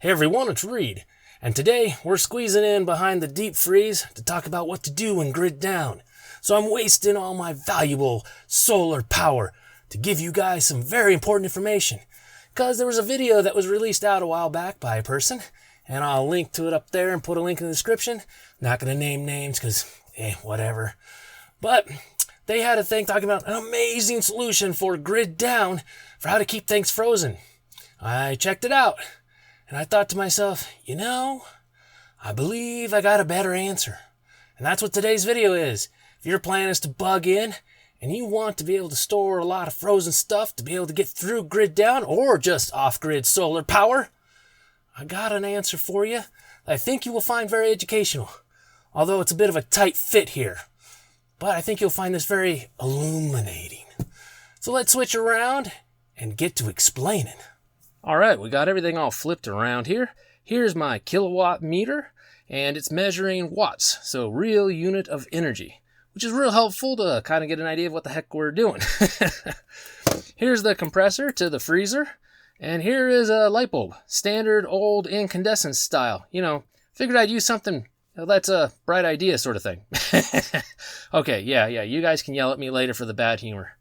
Hey everyone, it's Reed, and today we're squeezing in behind the deep freeze to talk about what to do when grid down. So I'm wasting all my valuable solar power to give you guys some very important information, because there was a video that was released out a while back by a person, and I'll link to it up there and put a link in the description. Not going to name names because, whatever. But they had a thing talking about an amazing solution for grid down for how to keep things frozen. I checked it out. And I thought to myself, I believe I got a better answer. And that's what today's video is. If your plan is to bug in and you want to be able to store a lot of frozen stuff to be able to get through grid down or just off-grid solar power, I got an answer for you that I think you will find very educational. Although it's a bit of a tight fit here. But I think you'll find this very illuminating. So let's switch around and get to explaining. All right, we got everything all flipped around here. Here's my kilowatt meter, and it's measuring watts, so real unit of energy, which is real helpful to kind of get an idea of what the heck we're doing. Here's the compressor to the freezer, and here is a light bulb, standard old incandescent style. Figured I'd use something that's a bright idea sort of thing. Okay, yeah, you guys can yell at me later for the bad humor.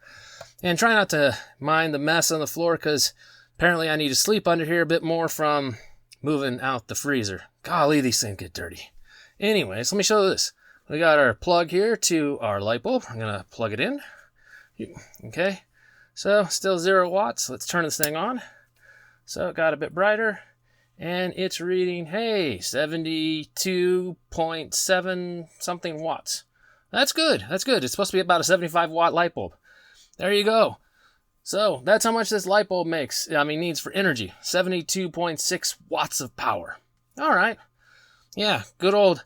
And try not to mind the mess on the floor, because apparently I need to sleep under here a bit more from moving out the freezer. Golly, these things get dirty. Anyways, let me show you this. We got our plug here to our light bulb. I'm going to plug it in. Okay, so still 0 watts. Let's turn this thing on. So it got a bit brighter, and it's reading, 72.7 something watts. That's good. It's supposed to be about a 75 watt light bulb. There you go. So that's how much this light bulb needs for energy. 72.6 watts of power. All right. Yeah, good old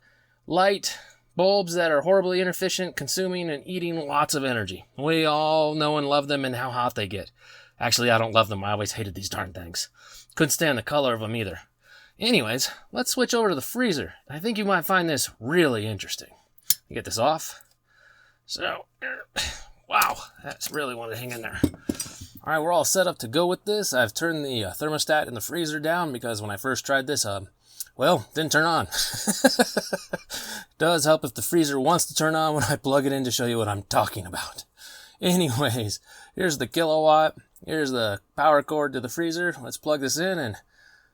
light bulbs that are horribly inefficient, consuming and eating lots of energy. We all know and love them and how hot they get. Actually, I don't love them. I always hated these darn things. Couldn't stand the color of them either. Anyways, let's switch over to the freezer. I think you might find this really interesting. Get this off. So, wow, that's really wanted to hang in there. All right, we're all set up to go with this. I've turned the thermostat in the freezer down because when I first tried this, didn't turn on. Does help if the freezer wants to turn on when I plug it in to show you what I'm talking about. Anyways, here's the kilowatt. Here's the power cord to the freezer. Let's plug this in and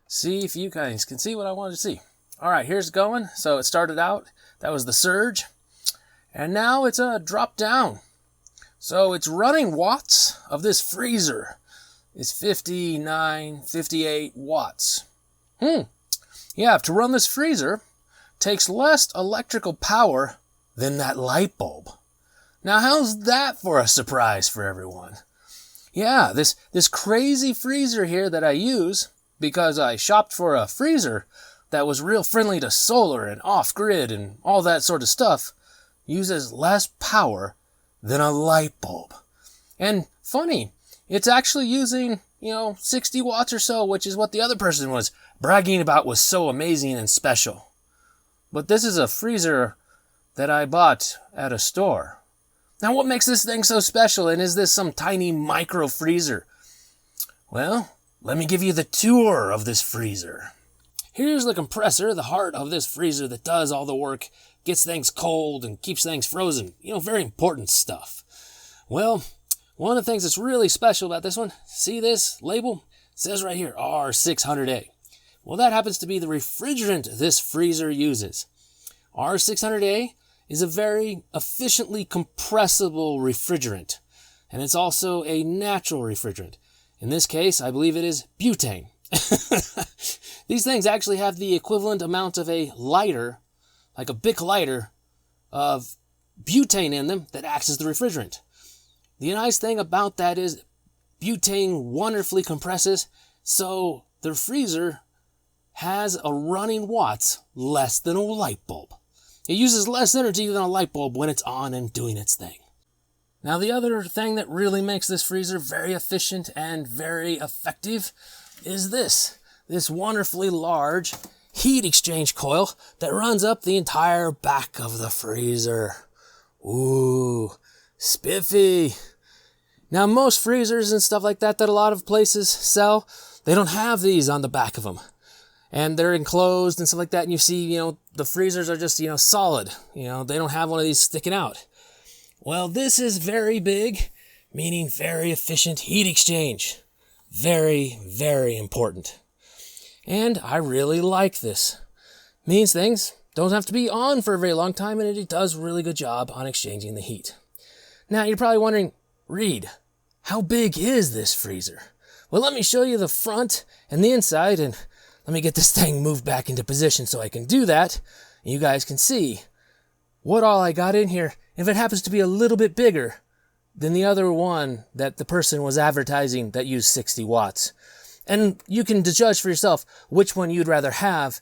see if you guys can see what I wanted to see. All right, here's going. So it started out. That was the surge. And now it's a drop down. So it's running watts of this freezer is 58 watts. Yeah, to run this freezer takes less electrical power than that light bulb. Now how's that for a surprise for everyone? Yeah, this crazy freezer here that I use because I shopped for a freezer that was real friendly to solar and off-grid and all that sort of stuff uses less power than a light bulb. And funny, it's actually using, 60 watts or so, which is what the other person was bragging about was so amazing and special. But this is a freezer that I bought at a store. Now what makes this thing so special, and is this some tiny micro freezer? Well, let me give you the tour of this freezer. Here's the compressor, the heart of this freezer that does all the work, gets things cold and keeps things frozen. Very important stuff. Well, one of the things that's really special about this one, see this label? It says right here, R600A. Well, that happens to be the refrigerant this freezer uses. R600A is a very efficiently compressible refrigerant, and it's also a natural refrigerant. In this case, I believe it is butane. These things actually have the equivalent amount of a lighter, like a Bic lighter, of butane in them that acts as the refrigerant. The nice thing about that is butane wonderfully compresses, so the freezer has a running watts less than a light bulb. It uses less energy than a light bulb when it's on and doing its thing. Now the other thing that really makes this freezer very efficient and very effective is this wonderfully large heat exchange coil that runs up the entire back of the freezer. Ooh, spiffy. Now most freezers and stuff like that a lot of places sell, they don't have these on the back of them. and they're enclosed and stuff like that. And you see, the freezers are just, solid. They don't have one of these sticking out. Well, this is very big, meaning very efficient heat exchange. Very, very important. And I really like this. Means things don't have to be on for a very long time, and it does a really good job on exchanging the heat. Now, you're probably wondering, Reed, how big is this freezer? Well, let me show you the front and the inside, and let me get this thing moved back into position so I can do that, and you guys can see what all I got in here. If it happens to be a little bit bigger than the other one that the person was advertising that used 60 watts. And you can judge for yourself which one you'd rather have,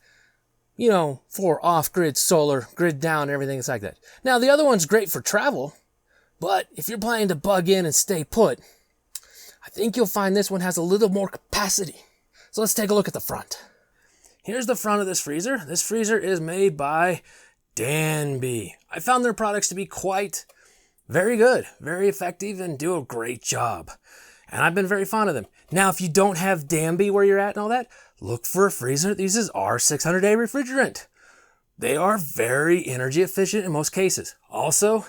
for off-grid, solar, grid down, and everything like that. Now, the other one's great for travel, but if you're planning to bug in and stay put, I think you'll find this one has a little more capacity. So let's take a look at the front. Here's the front of this freezer. This freezer is made by Danby. I found their products to be very good, very effective, and do a great job. And I've been very fond of them. Now, if you don't have Danby where you're at and all that, look for a freezer that uses R600A refrigerant. They are very energy efficient in most cases. Also,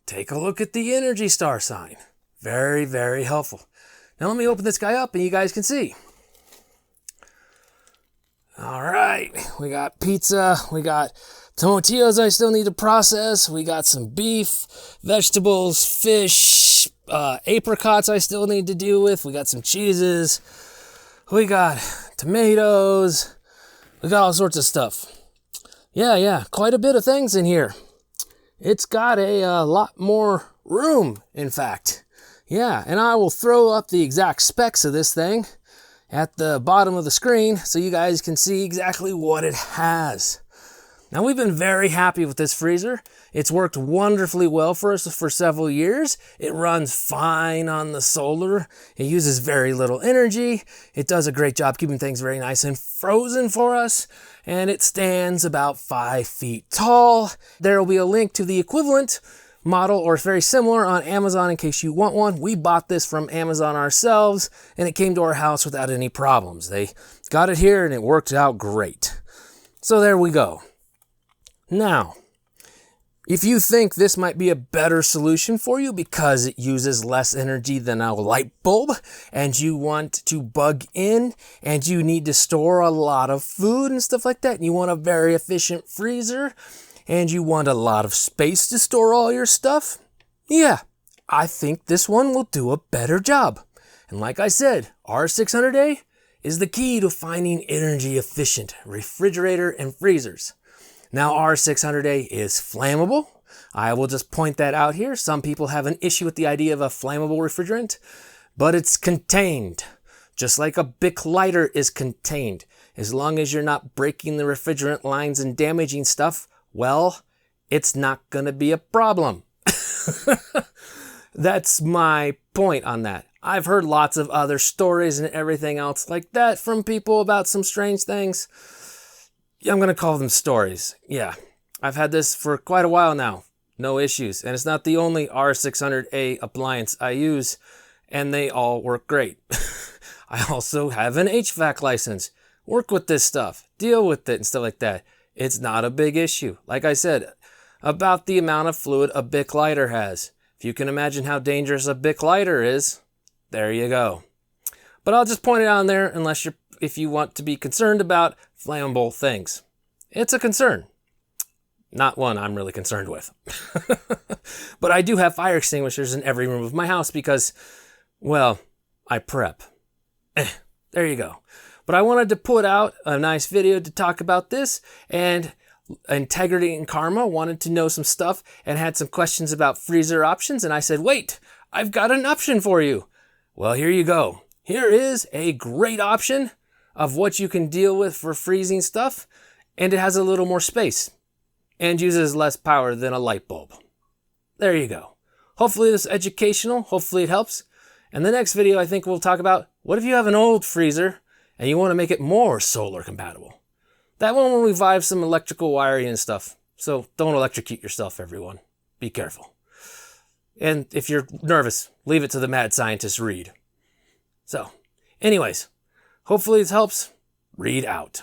take a look at the Energy Star sign. Very, very helpful. Now let me open this guy up and you guys can see. All right, we got pizza, we got tomatillos I still need to process, we got some beef, vegetables, fish, apricots I still need to deal with, we got some cheeses, we got tomatoes, we got all sorts of stuff. Yeah, quite a bit of things in here. It's got a lot more room, in fact. Yeah, and I will throw up the exact specs of this thing at the bottom of the screen so you guys can see exactly what it has. Now, we've been very happy with this freezer. It's worked wonderfully well for us for several years. It runs fine on the solar. It uses very little energy. It does a great job keeping things very nice and frozen for us. And it stands about 5 feet tall. There will be a link to the equivalent model or very similar on Amazon in case you want one. We bought this from Amazon ourselves and it came to our house without any problems. They got it here and it worked out great. So there we go. Now, if you think this might be a better solution for you because it uses less energy than a light bulb and you want to bug in and you need to store a lot of food and stuff like that and you want a very efficient freezer and you want a lot of space to store all your stuff, yeah, I think this one will do a better job. And like I said, R600A is the key to finding energy efficient refrigerator and freezers. Now, R600A is flammable. I will just point that out here. Some people have an issue with the idea of a flammable refrigerant, but it's contained. Just like a Bic lighter is contained. As long as you're not breaking the refrigerant lines and damaging stuff, well, it's not going to be a problem. That's my point on that. I've heard lots of other stories and everything else like that from people about some strange things. I'm going to call them stories. Yeah, I've had this for quite a while now. No issues. And it's not the only R600A appliance I use, and they all work great. I also have an HVAC license. Work with this stuff. Deal with it and stuff like that. It's not a big issue. Like I said, about the amount of fluid a Bic lighter has. If you can imagine how dangerous a Bic lighter is, there you go. But I'll just point it out there if you want to be concerned about flammable things. It's a concern. Not one I'm really concerned with. But I do have fire extinguishers in every room of my house because, well, I prep. There you go. But I wanted to put out a nice video to talk about this, and Integrity and Karma wanted to know some stuff and had some questions about freezer options, and I said, wait, I've got an option for you. Well, here you go. Here is a great option of what you can deal with for freezing stuff, and it has a little more space and uses less power than a light bulb. There you go. Hopefully this is educational. Hopefully it helps. And the next video, I think we'll talk about what if you have an old freezer and you want to make it more solar compatible. That one will revive some electrical wiring and stuff. So don't electrocute yourself, everyone. Be careful. And if you're nervous, leave it to the mad scientist Reed. So, anyways, hopefully this helps. Reed out.